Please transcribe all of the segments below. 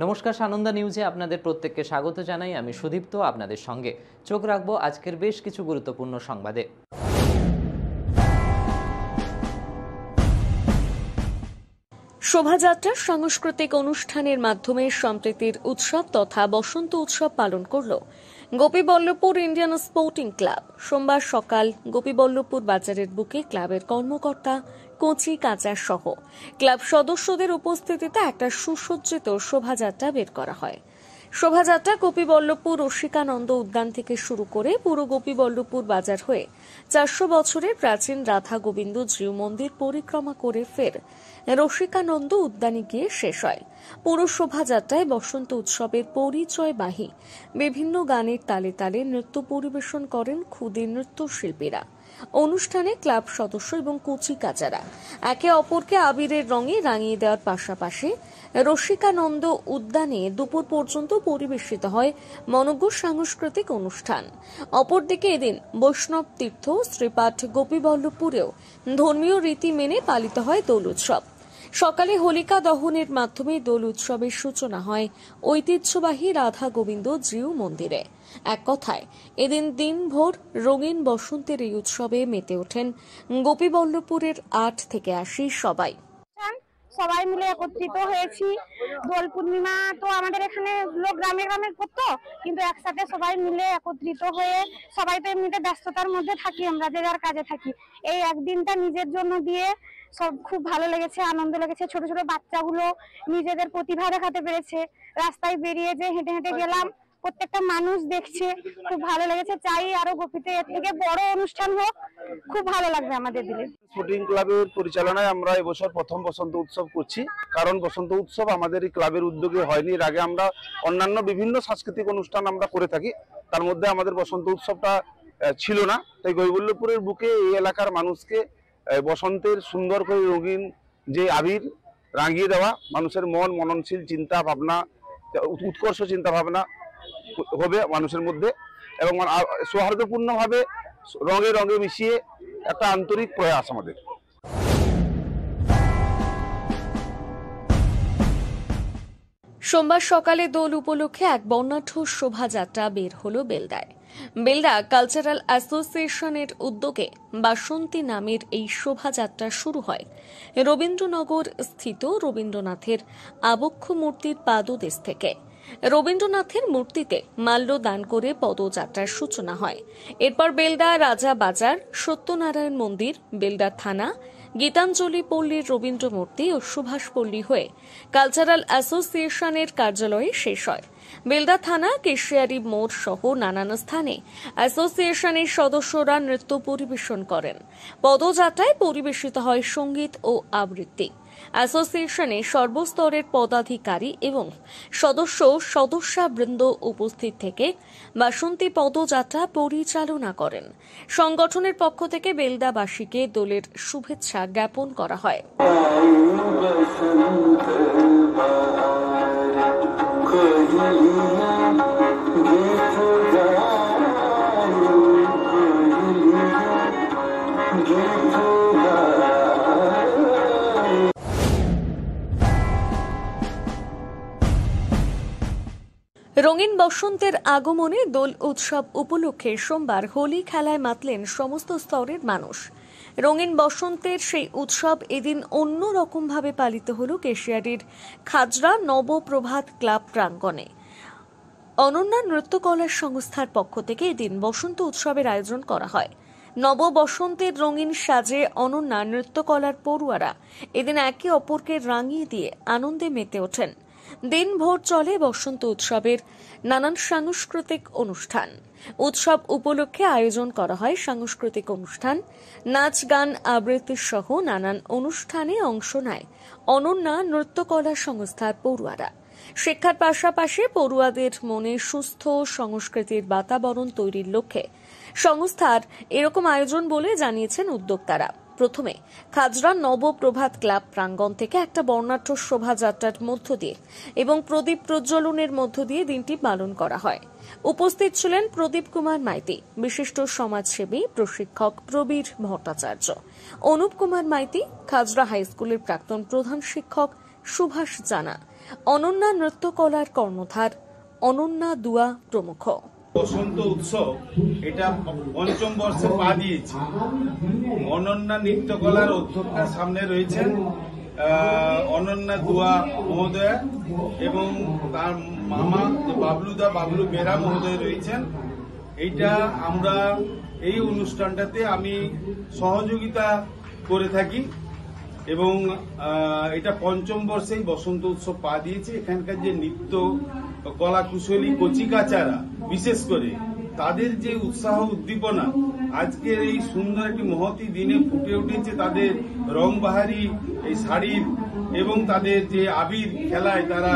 নমস্কার, সানন্দা নিউজে আপনাদের প্রত্যেককে স্বাগত জানাই। আমি সুদীপ্ত আপনাদের সঙ্গে। চোখ রাখবো আজকের বেশ কিছু গুরুত্বপূর্ণ সংবাদে। শোভাযাত্রা সাংস্কৃতিক অনুষ্ঠানের মাধ্যমে সম্প্রীতির উৎসব তথা বসন্ত উৎসব পালন করল গোপীবল্লভপুর ইন্ডিয়ান স্পোর্টিং ক্লাব। সোমবার সকাল গোপীবল্লভপুর বাজারের বুকে ক্লাবের কর্মকর্তা, কচি কাঁচা সহ ক্লাব সদস্যদের উপস্থিতিতে একটা সুসজ্জিত শোভাযাত্রা বের করা হয়। শোভাযাত্রা গোপীবল্লভপুর রসিকানন্দ উদ্যান থেকে শুরু করে পুরো গোপীবল্লভপুর বাজার হয়ে 400 বছরের প্রাচীন রাধা গোবিন্দ জিউ মন্দির পরিক্রমা করে ফের রসিকানন্দ উদ্যানে গিয়ে শেষ হয়। পুরো শোভাযাত্রায় বসন্ত উৎসবের পরিচয়বাহী বিভিন্ন গানের তালে তালে নৃত্য পরিবেশন করেন ক্ষুদে নৃত্যশিল্পীরা। অনুষ্ঠানে ক্লাব সদস্য এবং কচি কাচারা একে অপরকে আবিরের রঙে রাঙিয়ে দেওয়ার পাশাপাশি রসিকানন্দ উদ্যানে দুপুর পর্যন্ত পরিবেশিত হয় মনোজ্ঞ সাংস্কৃতিক অনুষ্ঠান। অপরদিকে এদিন বৈষ্ণব তীর্থ শ্রীপাঠ গোপীবল্লভপুরেও ধর্মীয় রীতি মেনে পালিত হয় দোল উৎসব। সকালে হোলিকা দহনের মাধ্যমে দোল উৎসবের সূচনা হয় ঐতিহ্যবাহী রাধা গোবিন্দ জিউ মন্দিরে। এক কথায় এদিন দিনভর রঙিন বসন্তের এই উৎসবে মেতে ওঠেন গোপীবল্লভপুরের 8 থেকে 80 সবাই। সবাই মিলে একত্রিত হয়েছি। দোল পূর্ণিমা তো আমাদের এখানে লোক গ্রামে গ্রামে করতো, কিন্তু একসাথে সবাই মিলে একত্রিত হয়ে, সবাই তো এমনিতে ব্যস্ততার মধ্যে থাকি, আমরা যে যার কাজে থাকি, এই একদিনটা নিজের জন্য দিয়ে সব খুব ভালো লেগেছে, আনন্দ লেগেছে। ছোট ছোট বাচ্চাগুলো নিজেদের প্রতিভা দেখাতে পেরেছে। রাস্তায় বেরিয়ে যে হেঁটে হেঁটে গেলাম, প্রত্যেকটা মানুষ দেখছে, খুব ভালো লেগেছে। চাই আরো গোপীতে এর থেকে বড় অনুষ্ঠান হোক, খুব ভালো লাগবে আমাদের দিলে। স্পোর্টিং ক্লাবের পরিচালনায় আমরা এবছর প্রথম বসন্ত উৎসব করছি, কারণ বসন্ত উৎসব আমাদের এই ক্লাবের উদ্যোগে হয়নি। এর আগে আমরা অন্যান্য বিভিন্ন সাংস্কৃতিক অনুষ্ঠান আমরা করে থাকি, তার মধ্যে আমাদের বসন্ত উৎসবটা ছিল না। তাই গোপীবল্লভপুরের বুকে এই এলাকার মানুষকে বসন্তের সুন্দর করে রঙিন যে আবির রাঙিয়ে দেওয়া, মানুষের মন মননশীল চিন্তা ভাবনা, উৎকর্ষ চিন্তা ভাবনা হবে মানুষের মধ্যে, এবং সৌহার্দ্যপূর্ণভাবে রঙে রঙে মিশিয়ে একটা আন্তরিক প্রয়াস আমাদের। সোমবার সকালে দোল উপলক্ষে এক বর্ণাঢ্য শোভাযাত্রা বের হলো বেলদায়। বেলদা কালচারাল অ্যাসোসিয়েশনের উদ্যোগে বাসন্তী নামের এই শোভাযাত্রা শুরু হয় রবীন্দ্রনগর স্থিত রবীন্দ্রনাথের আবক্ষ মূর্তির পাদদেশ থেকে। রবীন্দ্রনাথের মূর্তিতে মাল্য দান করে পদযাত্রার সূচনা হয়। এরপর বেলদা রাজা বাজার, সত্যনারায়ণ মন্দির, বেলদা থানা, গীতাঞ্জলি পল্লীর রবীন্দ্র মূর্তি ও সুভাষপল্লী হয়ে কালচারাল অ্যাসোসিয়েশনের কার্যালয়ে শেষ হয়। বেলদা থানা, কেশিয়ারি মোড় সহ নানান স্থানে অ্যাসোসিয়েশনের সদস্যরা নৃত্য পরিবেশন করেন। পদযাত্রায় পরিবেশিত হয় সঙ্গীত ও আবৃত্তি। অ্যাসোসিয়েশনে সর্বস্তরের পদাধিকারী এবং সদস্যবৃন্দ উপস্থিত থেকে বাসন্তী পদযাত্রা পরিচালনা করেন। সংগঠনের পক্ষ থেকে বেলদাবাসীকে দোলের শুভেচ্ছা জ্ঞাপন করা হয়। রঙিন বসন্তের আগমনে দোল উৎসব উপলক্ষে সোমবার হোলি খেলায় মাতলেন সমস্ত স্তরের মানুষ। রঙিন বসন্তের সেই উৎসব এদিন অন্য রকমভাবে পালিত হল কেশিয়ারির খাজরা নবপ্রভাত ক্লাব প্রাঙ্গণে। অনন্যা নৃত্যকলা সংস্থার পক্ষ থেকে এদিন বসন্ত উৎসবের আয়োজন করা হয়। নব বসন্তের রঙিন সাজে অনন্যা নৃত্যকলার পড়ুয়ারা এদিন একে অপরকে রাঙিয়ে দিয়ে আনন্দে মেতে ওঠেন। দিনভর চলে বসন্ত উৎসবের নানান সাংস্কৃতিক অনুষ্ঠান। উৎসব উপলক্ষে আয়োজন করা হয় সাংস্কৃতিক অনুষ্ঠান, নাচ গান, আবৃত্তি সহ নানান অনুষ্ঠানে অংশ নেয় অনন্যা নৃত্যকলা সংস্থার পড়ুয়ারা। শিক্ষার পাশাপাশি পড়ুয়াদের মনে সুস্থ সংস্কৃতির বাতাবরণ তৈরির লক্ষ্যে সংস্থার এরকম আয়োজন বলে জানিয়েছেন উদ্যোক্তারা। প্রথমে খাজরা নবপ্রভাত ক্লাব প্রাঙ্গণ থেকে একটা বর্ণাঢ্য শোভাযাত্রার মধ্য দিয়ে এবং প্রদীপ প্রজ্বলনের মধ্য দিয়ে দিনটি পালন করা হয়। উপস্থিত ছিলেন প্রদীপ কুমার মাইতি, বিশিষ্ট সমাজসেবী, প্রশিক্ষক প্রবীর ভট্টাচার্য, অনুপ কুমার মাইতি, খাজরা হাই স্কুলের প্রাক্তন প্রধান শিক্ষক সুভাষ জানা, অনন্যা নৃত্যকলার কর্ণধার অনন্যা দুয়া প্রমুখ। বসন্ত উৎসব এটা পঞ্চম বর্ষে পা দিয়েছে। অনন্যা নৃত্যকলার অধ্যক্ষার সামনে রয়েছেন অনন্যা দুয়া মহোদয়া এবং তার মামা বাবলু বেরা মহোদয় রয়েছেন। এইটা আমরা এই অনুষ্ঠানটাতে আমি সহযোগিতা করে থাকি এবং এটা পঞ্চম বর্ষেই বসন্ত উৎসব পা দিয়েছে। এখানকার যে নৃত্য কলা কুশলী কচিকাচারা বিশেষ করে তাদের যে উৎসাহ উদ্দীপনা আজকের এই সুন্দর একটি মহতী দিনে ফুটে উঠেছে, তাদের রংবাহারি এই শাড়ির এবং তাদের যে আবির খেলায় তারা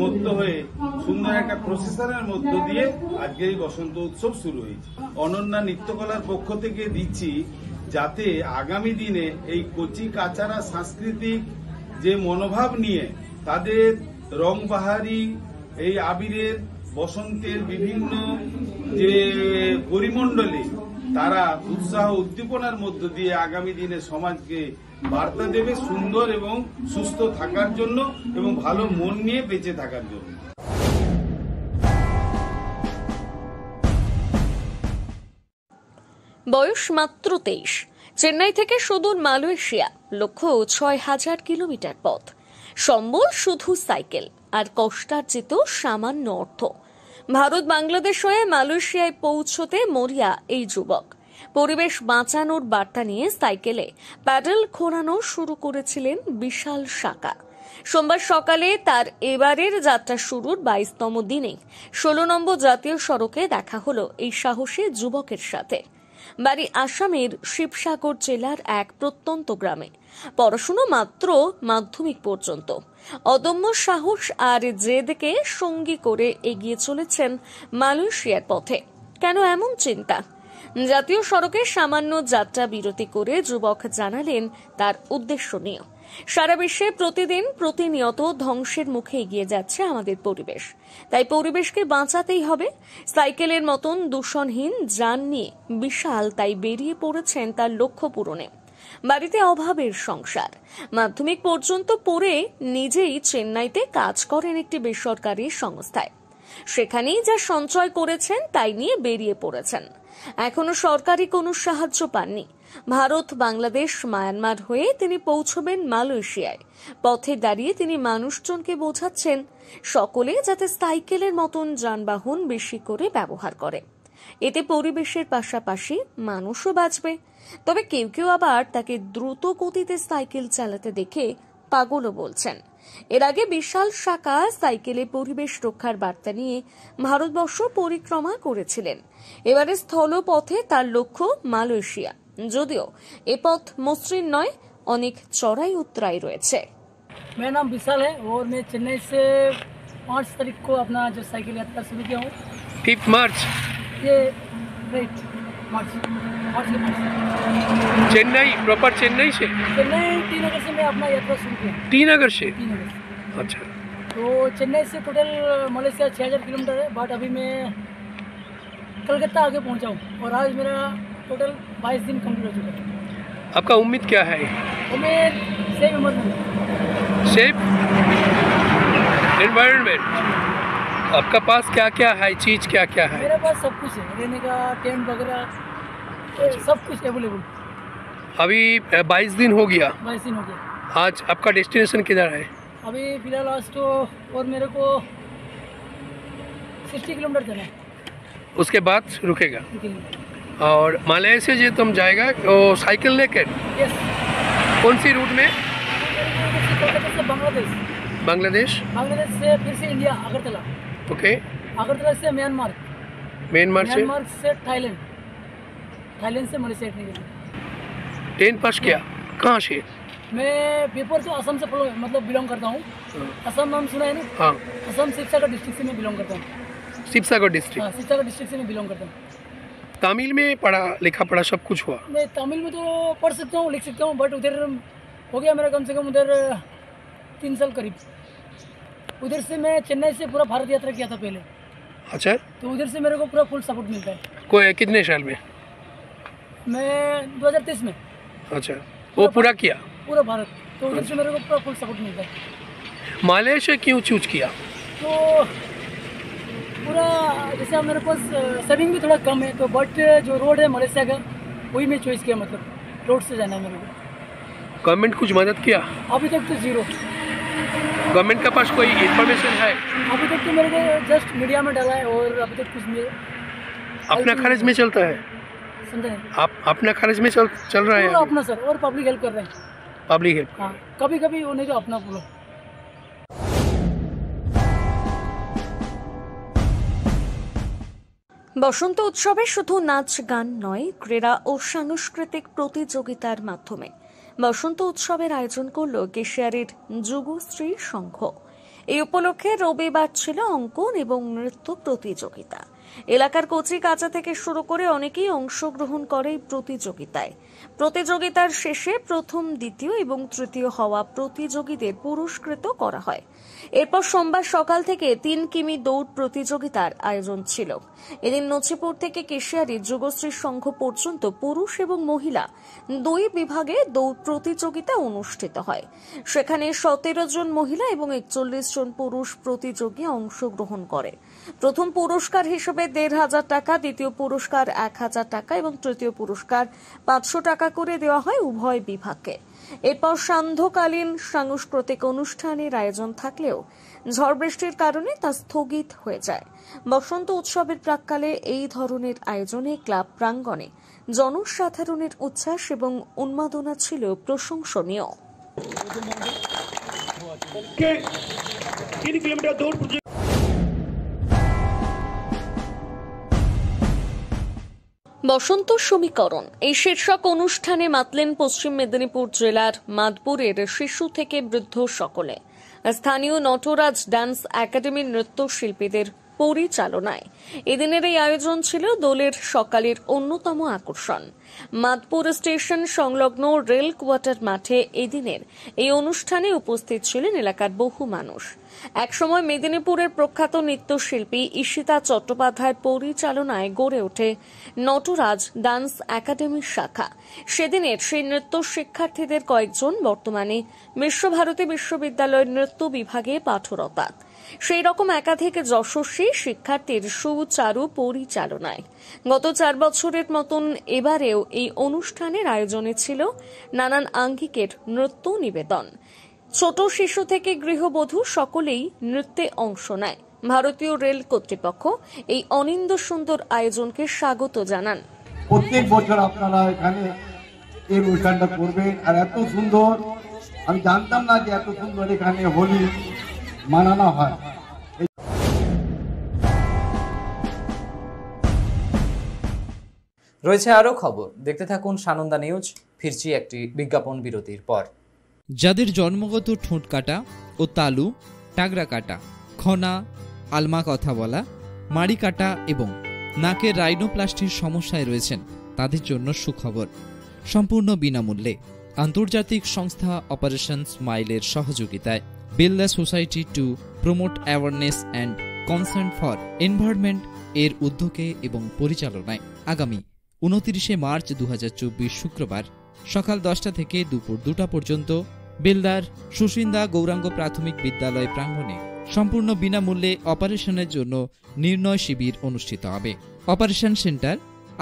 মত্ত হয়ে সুন্দর একটা প্রসেসনের মধ্য দিয়ে আজকে এই বসন্ত উৎসব শুরু হয়েছে। অনন্যা নৃত্যকলার পক্ষ থেকে দিচ্ছি যাতে আগামী দিনে এই কচি কাচারা সাংস্কৃতিক যে মনোভাব নিয়ে তাদের রংবাহারি এই আবিরের বসন্তের বিভিন্ন যে পরিমণ্ডলে তারা উৎসাহ উদ্দীপনার মধ্য দিয়ে আগামী দিনে সমাজকে বার্তা দেবে সুন্দর এবং সুস্থ থাকার জন্য এবং ভালো মন নিয়ে বেঁচে থাকার জন্য। বয়স মাত্র 23, চেন্নাই থেকে সুদূর মালয়েশিয়া, লক্ষ্য 6000 কিলোমিটার পথ, সম্বল শুধু সাইকেল আর কষ্টার্জিত সামান্য অর্থ। ভারত বাংলাদেশ হয়ে মালয়েশিয়ায় পৌঁছতে মরিয়া এই যুবক পরিবেশ বাঁচানোর বার্তা নিয়ে সাইকেলে প্যাডেল ঘোরানো শুরু করেছিলেন বিশাল শাখা। সোমবার সকালে তার এবারের যাত্রা শুরুর 22তম দিনে 16 নম্বর জাতীয় সড়কে দেখা হলো এই সাহসী যুবকের সাথে। বাড়ি আসামের শিবসাগর জেলার এক প্রত্যন্ত গ্রামে, পড়াশুনো মাত্র মাধ্যমিক পর্যন্ত। অদম্য সাহস আর জেদকে সঙ্গী করে এগিয়ে চলেছেন মালয়েশিয়ার পথে। কেন এমন চিন্তা? জাতীয় সড়কে সামান্য যাত্রা বিরতি করে যুবক জানালেন তার উদ্দেশ্য নিয়ে। সারা বিশ্বে প্রতিদিন প্রতিনিয়ত ধ্বংসের মুখে এগিয়ে যাচ্ছে আমাদের পরিবেশ, তাই পরিবেশকে বাঁচাতেই হবে। সাইকেলের মতন দূষণহীন যান নিয়ে বিশাল তাই বেরিয়ে পড়েছেন তার লক্ষ্য পূরণে। বাড়িতে অভাবের সংসার, মাধ্যমিক পর্যন্ত পড়ে নিজেই চেন্নাইতে কাজ করেন একটি বেসরকারি সংস্থায়। সেখানেই যা সঞ্চয় করেছেন তাই নিয়ে বেরিয়ে পড়েছেন। এখনো সরকারি কোনো সাহায্য পাননি। ভারত বাংলাদেশ মায়ানমার হয়ে তিনি পৌঁছবেন মালয়েশিয়ায়। পথে দাঁড়িয়ে তিনি মানুষজনকে বোঝাচ্ছেন সকলে যাতে সাইকেলের মতন যানবাহন বেশি করে ব্যবহার করে, এতে পরিবেশের পাশাপাশি মানুষও বাঁচবে। তবে কেউ কেউ আবার তাকে দ্রুত গতিতে সাইকেল চালাতে দেখে পাগলও বলছেন। এর আগে বিশাল শাখা সাইকেলে পরিবেশ রক্ষার বার্তা নিয়ে ভারতবর্ষ পরিক্রমা করেছিলেন। এবারে স্থলপথে তার লক্ষ্য মালয়েশিয়া, যদিও এ পথ মসৃণ নয়, অনেক চড়াই উতরাই রয়েছে। मेरा नाम विशाल है और मैं चेन्नई से 5 तारीख को अपना जो साइकिल यात्रा शुरू किया हूँ। 5 मार्च ये राइट मार्च चेन्नई, प्रॉपर चेन्नई से? चेन्नई टी नगर से मैं अपना यात्रा शुरू किया। टी नगर से? टी नगर से। अच्छा। तो चेन्नई से टोटल मलेशिया 6000 किलोमीटर है, बट अभी मैं कलकत्ता आगे पहुँचा हूँ और आज मेरा टोटल 22 दिन कम्प्लीट हो चुका है। आपका उम्मीद क्या है? तो मैं सेफ इमरजेंसी सेफ एनवायरनमेंट। आपका पास क्या क्या है, चीज क्या क्या है? मेरे पास सब कुछ है, रहने का टेंट वगैरह सब कुछ अवेलेबल। अभी 22 दिन हो गया। 22 दिन हो गया। आज आपका डेस्टिनेशन किधर है? अभी फिलहाल आज तो और मेरे को 60 किलोमीटर जाना है। उसके बाद रुकेगा। निकलेंगे। और मलेशिया से तुम जाएगा वो साइकिल लेकर? यस। कौन सी रूट में? कोलकाता से बांग्लादेश, बांग्लादेश बांग्लादेश से फिर से इंडिया अगरतला, ओके। अगरतला से म्यांमार, म्यांमार से? म्यांमार से थाईलैंड, थाईलैंड से मलेशिया निकलेंगे। 10 पास किया? कहाँ से? मैं पेपर तो असम से मतलब बिलोंग करता हूँ। असम नाम सुना है ना? हाँ, असम शिवसागर डिस्ट्रिक्ट से मैं बिलोंग करता हूँ। शिवसागर डिस्ट्रिक्ट। हाँ, शिवसागर डिस्ट्रिक्ट से मैं बिलोंग करता हूँ। तमिल में पढ़ा लिखा पढ़ा सब कुछ हुआ? मैं तमिल में तो पढ़ सकता हूँ, लिख सकता हूँ, बट उधर हो गया मेरा कम से कम उधर 3 साल करीब। उधर से मैं चेन्नई से पूरा भारत यात्रा किया था पहले। अच्छा। तो उधर से मेरे को पूरा फुल सपोर्ट मिलता है। कोई कितने साल में? मैं 2023 में अच्छा, वो पूरा किया? पूरा भारत। तो उधर से मेरे को पूरा फुल सपोर्ट मिलता है। मालयशिया क्यों चूज किया? तो पूरा जैसे मेरे पास सेविंग भी थोड़ा कम है, तो बट जो रोड है मलेशिया का वही मैं चॉइस किया, मतलब रोड से जाना है मेरे को। गवर्नमेंट कुछ मदद किया? अभी तक तो जीरो। गवर्नमेंट के पास कोई इंफॉर्मेशन है? अभी तक तो मेरे को जस्ट मीडिया में डाला है और अभी तक कुछ नहीं। अपना खर्च में चलता है? समझे? आप अपना खर्च में चल रहा है? अपना सर, और पब्लिक हेल्प कर रहे हैं। Public help? हाँ, कभी कभी वो नहीं तो अपना पूरा। বসন্ত উৎসবে শুধু নাচ গান নয়, ক্রীড়া ও সাংস্কৃতিক প্রতিযোগিতার মাধ্যমে বসন্ত উৎসবের আয়োজন করল কেশিয়ারির যুগশ্রী সংঘ। এই উপলক্ষে রবিবার ছিল অঙ্কন এবং নৃত্য প্রতিযোগিতা। এলাকার কচি কাঁচা থেকে শুরু করে অনেকেই অংশগ্রহণ করে প্রতিযোগিতার শেষে প্রথম, দ্বিতীয় এবং তৃতীয় হওয়া প্রতিযোগীদের পুরস্কৃত করা হয়। এরপর সোমবার সকাল থেকে 3 কিমি দৌড় প্রতিযোগিতার আয়োজন ছিল। এদিন নছিপুর থেকে কেশিয়ারি যুগশ্রী সংঘ পর্যন্ত পুরুষ এবং মহিলা 2 বিভাগে দৌড় প্রতিযোগিতা অনুষ্ঠিত হয়। সেখানে 17 জন মহিলা এবং 41 জন পুরুষ প্রতিযোগী অংশগ্রহণ করে। প্রথম পুরস্কার হিসেবে 1,500 টাকা, দ্বিতীয় পুরস্কার 1,000 টাকা এবং তৃতীয় পুরস্কার 500 টাকা করে দেওয়া হয় উভয় বিভাগকে। এরপর সান্ধ্যকালীন সাংস্কৃতিক অনুষ্ঠানের আয়োজন থাকলেও ঝড় বৃষ্টির কারণে তা স্থগিত হয়ে যায়। বসন্ত উৎসবের প্রাক্কালে এই ধরনের আয়োজনে ক্লাব প্রাঙ্গণে জনসাধারণের উচ্ছ্বাস এবং উন্মাদনা ছিল প্রশংসনীয়। বসন্ত সমীকরণ এই শীর্ষক অনুষ্ঠানে মাতলেন পশ্চিম মেদিনীপুর জেলার মাদপুরের শিশু থেকে বৃদ্ধ সকলে। স্থানীয় নটরাজ ডান্স একাডেমির নৃত্যশিল্পীদের পরিচালনায় এদিনের এই আয়োজন ছিল দোলের সকালের অন্যতম আকর্ষণ। মাদপুর স্টেশন সংলগ্ন রেল কোয়ার্টার মাঠে এদিনের এই অনুষ্ঠানে উপস্থিত ছিলেন এলাকার বহু মানুষ। একসময় মেদিনীপুরের প্রখ্যাত নৃত্যশিল্পী ঈশিতা চট্টোপাধ্যায়ের পরিচালনায় গড়ে ওঠে নটরাজ ডান্স একাডেমির শাখা। সেদিনের সেই নৃত্য শিক্ষার্থীদের কয়েকজন বর্তমানে বিশ্বভারতী বিশ্ববিদ্যালয়ের নৃত্য বিভাগে পাঠরতা। সেই রকম একাধিক যশস্বী শিক্ষার্থীর সুচারু পরিচালনায় গত 4 বছরের মতন এবারেও এই অনুষ্ঠানের আয়োজনে ছিল নানান আঙ্গিকের নৃত্য নিবেদন। ছোট শিশু থেকে গৃহবধূ সকলেই নৃত্যে অংশ নেয়। ভারতীয় রেল কর্তৃপক্ষ এই অনিন্দ সুন্দর আয়োজনকে স্বাগত জানান। প্রত্যেক বছর আপনারা এখানে এই অনুষ্ঠানটা করবেন, আর এত সুন্দর আমি জানতাম না যে এত সুন্দর এখানে হোলি মানানো হয়। রয়েছে আরো খবর, দেখতে থাকুন সানন্দা নিউজ। ফিরছি একটি বিজ্ঞাপন বিরতির পর। যাদের জন্মগত ঠোঁট কাটা ও তালু, টাগরা কাটা, খনা, আলমা কথা বলা, মাড়ি কাটা এবং নাকের রাইনোপ্লাস্টির সমস্যায় রয়েছেন, তাদের জন্য সুখবর। সম্পূর্ণ বিনামূল্যে আন্তর্জাতিক সংস্থা অপারেশন স্মাইলের সহযোগিতায় build the society to promote awareness and concern for environment এর উদ্যোগে এবং পরিচালনায় আগামী 29 মার্চ 2024 শুক্রবার সকাল 10টা থেকে দুপুর 2টা পর্যন্ত বেলদার সুসিন্দা গৌরাঙ্গ প্রাথমিক বিদ্যালয় প্রাঙ্গণে সম্পূর্ণ বিনামূল্যে অপারেশনের জন্য নির্ণয় শিবির অনুষ্ঠিত হবে। Operation centre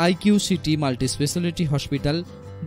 IQ City multi speciality hospital,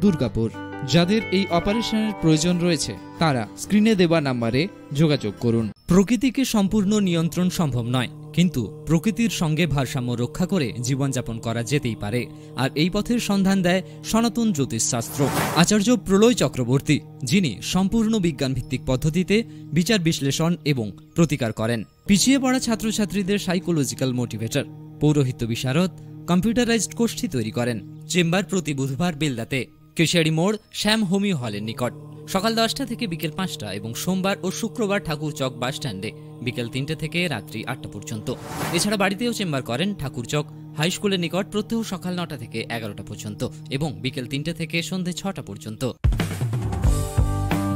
Durgapur. যাদের এই অপারেশনের প্রয়োজন রয়েছে তারা স্ক্রিনে দেওয়া নম্বরে যোগাযোগ করুন। প্রকৃতিকে সম্পূর্ণ নিয়ন্ত্রণ সম্ভব নয়, কিন্তু প্রকৃতির সঙ্গে ভারসাম্য রক্ষা করে জীবনযাপন করা যেতেই পারে। আর এই পথের সন্ধান দেয় সনাতন জ্যোতিষশাস্ত্র। আচার্য প্রলয় চক্রবর্তী, যিনি সম্পূর্ণ বিজ্ঞানভিত্তিক পদ্ধতিতে বিচার বিশ্লেষণ এবং প্রতিকার করেন। পিছিয়ে পড়া ছাত্রছাত্রীদের সাইকোলজিক্যাল মোটিভেটর, পৌরোহিত্য বিশারদ, কম্পিউটারাইজড গোষ্ঠী তৈরি করেন। চেম্বার প্রতি বুধবার বেলদাতে, কেশিয়ারি মোড়, শ্যাম হোমিও হলের নিকট, সকাল 10টা থেকে বিকেল 5টা এবং সোমবার ও শুক্রবার ঠাকুরচক বাসস্ট্যান্ডে বিকেল 3টে থেকে রাত্রি 8টা পর্যন্ত। এছাড়া বাড়িতেও চেম্বার করেন ঠাকুরচক হাই স্কুলের নিকট প্রত্যহ সকাল 9টা থেকে 11টা পর্যন্ত এবং বিকেল 3টে থেকে সন্ধে 6টা পর্যন্ত।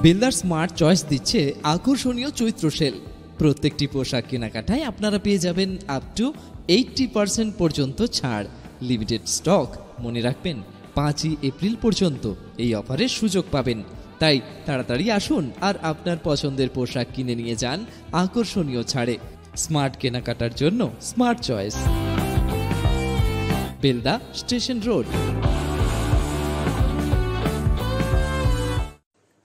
বিল্ডার স্মার্ট চয়েস দিচ্ছে আকর্ষণীয় চৈত্র সেল। প্রত্যেকটি পোশাক কেনাকাটায় আপনারা পেয়ে যাবেন আপ টু 80% পর্যন্ত ছাড়। লিমিটেড স্টক, মনে রাখবেন 5ই এপ্রিল পর্যন্ত এই অফারের সুযোগ পাবেন। তাই তাড়াতাড়ি আসুন আর আপনার পছন্দের পোশাক কিনে নিয়ে যান আকর্ষণীয় ছাড়ে। স্মার্ট কেনাকাটার জন্য smart choice, Belda station road.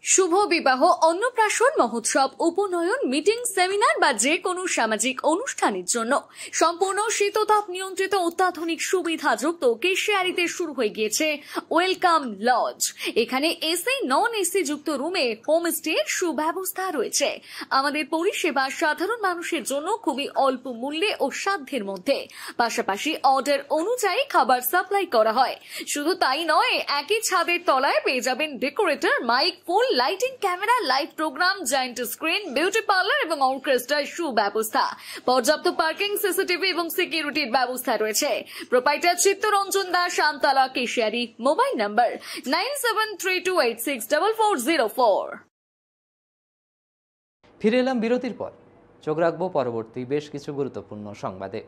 শুভ বিবাহ, অন্নপ্রাশন, মহোৎসব, উপনয়ন, মিটিং, সেমিনার বা যে কোনো সামাজিক অনুষ্ঠানের জন্য সম্পূর্ণ শীততাপ নিয়ন্ত্রিত অত্যাধুনিক সুবিধাযুক্ত কেশিয়ারিতে শুরু হয়ে গিয়েছে ওয়েলকাম লজ। এখানে এসি, নন এসি যুক্ত রুমে হোমস্টে সুব্যবস্থা রয়েছে। আমাদের পরিষেবা সাধারণ মানুষের জন্য খুবই অল্প মূল্যে ও সাধ্যের মধ্যে, পাশাপাশি অর্ডার অনুযায়ী খাবার সাপ্লাই করা হয়। শুধু তাই নয়, একই ছাদের তলায় পেয়ে যাবেন ডেকোরেটর, মাইক, ফুল lighting, camera, live programme, giant screen, beauty parlour এবং অর্কেস্ট্রার সুব্যবস্থা, পর্যাপ্ত পার্কিং, সিসিটিভি এবং সিকিউরিটির ব্যবস্থা রয়েছে। প্রোপাইটার চিত্তরঞ্জন দাস, আমতলা, কেশিয়ারি। মোবাইল নম্বর 9732864404। ফিরে এলাম বিরতির পর। চোখ রাখবো পরবর্তী বেশ কিছু গুরুত্বপূর্ণ সংবাদে।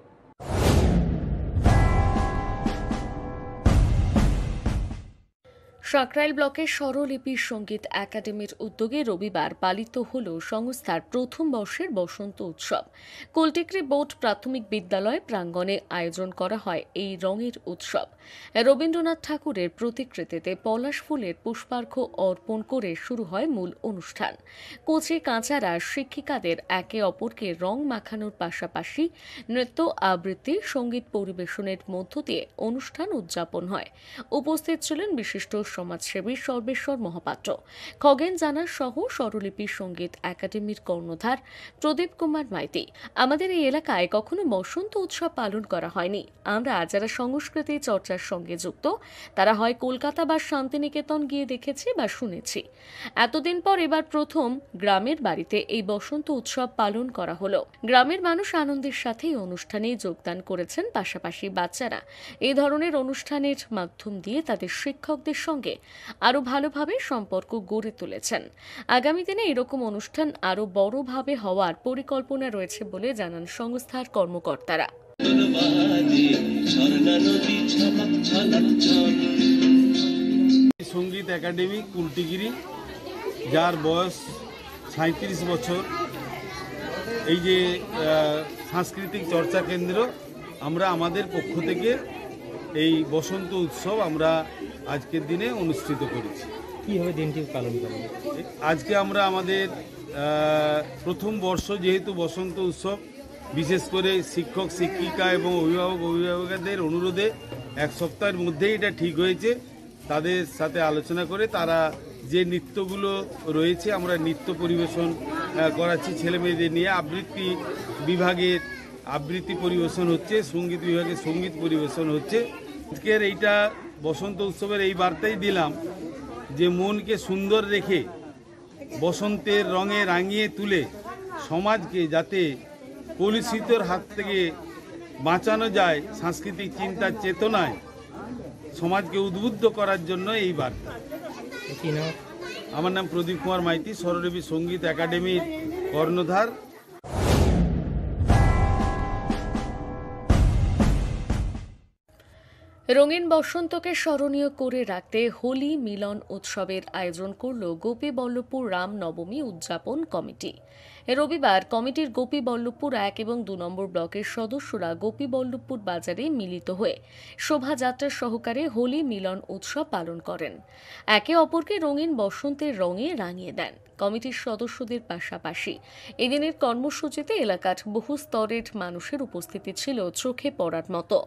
সাকরাইল ব্লকের স্বরলিপি সঙ্গীত একাডেমির উদ্যোগে রবিবার পালিত হল সংস্থার প্রথম বর্ষের বসন্ত উৎসব। কুলটিকরি বোর্ড প্রাথমিক বিদ্যালয় প্রাঙ্গণে আয়োজন করা হয় এই রঙের উৎসব। রবীন্দ্রনাথ ঠাকুরের প্রতিকৃতিতে পলাশ ফুলের পুষ্পার্ঘ্য অর্পণ করে শুরু হয় মূল অনুষ্ঠান। কোচে কাঁচারা শিক্ষিকাদের একে অপরকে রং মাখানোর পাশাপাশি নৃত্য, আবৃত্তি, সঙ্গীত পরিবেশনের মধ্য দিয়ে অনুষ্ঠান উদযাপন হয়। উপস্থিত ছিলেন বিশিষ্ট সমাজসেবী সর্বেশ্বর মহাপাত্র, খগেন জানা সহ স্বরলিপি সঙ্গীত একাডেমির কর্ণধার প্রদীপ কুমার মাইতি। আমাদের এই এলাকায় কখনো বসন্ত উৎসব পালন করা হয়নি। আমরা যারা সংস্কৃতি চর্চার সঙ্গে যুক্ত, তারা হয় কলকাতা বা শান্তিনিকেতন গিয়ে দেখেছি বা শুনেছি। এতদিন পর এবার প্রথম গ্রামের বাড়িতে এই বসন্ত উৎসব পালন করা হলো। গ্রামের মানুষ আনন্দের সাথে এই অনুষ্ঠানে যোগদান করেছেন। পাশাপাশি বাচ্চারা এই ধরনের অনুষ্ঠানের মাধ্যম দিয়ে তাদের শিক্ষকদের সঙ্গে আরো ভালোভাবে সম্পর্ক গড়ে তুলেছেন। আগামী দিনে এরকম অনুষ্ঠান আরো বড়ভাবে হওয়ার পরিকল্পনা রয়েছে বলে জানান সংস্থার কর্মকর্তারা। সঙ্গীত একাডেমি কুলটিগিরি, যার বয়স 37 বছর, এই যে সাংস্কৃতিক চর্চা কেন্দ্র, আমরা আমাদের পক্ষ থেকে এই বসন্ত উৎসব আমরা আজকের দিনে অনুষ্ঠিত করেছি। কীভাবে দিনটি পালন করেন? আজকে আমরা আমাদের প্রথম বর্ষ, যেহেতু বসন্ত উৎসব, বিশেষ করে শিক্ষক, শিক্ষিকা এবং অভিভাবকদের অনুরোধে এক সপ্তাহের মধ্যেই এটা ঠিক হয়েছে। তাদের সাথে আলোচনা করে তারা যে নৃত্যগুলো রয়েছে, আমরা নৃত্য পরিবেশন করাচ্ছি ছেলে মেয়েদের নিয়ে। আবৃত্তি বিভাগের আবৃত্তি পরিবেশন হচ্ছে, সঙ্গীত বিভাগে সঙ্গীত পরিবেশন হচ্ছে। আজকের এইটা বসন্ত উৎসবের এই বার্তাই দিলাম যে মনকে সুন্দর রেখে বসন্তের রঙে রাঙিয়ে তুলে সমাজকে যাতে কলুষিতর হাত থেকে বাঁচানো যায়, সাংস্কৃতিক চিন্তার চেতনায় সমাজকে উদ্বুদ্ধ করার জন্য এই বার্তা। আমার নাম প্রদীপ কুমার মাইতি, স্বরলিপি সঙ্গীত একাডেমির কর্ণধার। রঙিন বসন্তকে স্মরণীয় করে রাখতে হোলি মিলন উৎসবের আয়োজন করল গোপীবল্লভপুর রামনবমী উদযাপন কমিটি। রবিবার কমিটির গোপীবল্লভপুর 1 এবং 2 নম্বর ব্লকের সদস্যরা গোপীবল্লভপুর বাজারে মিলিত হয়ে শোভাযাত্রা সহকারে হোলি মিলন উৎসব পালন করেন। একে অপরকে রঙিন বসন্তের রঙে রাঙিয়ে দেন। কমিটির সদস্যদের পাশাপাশি এদিনের কর্মসূচিতে এলাকার বহু স্তরের মানুষের উপস্থিতি ছিল চোখে পড়ার মতো।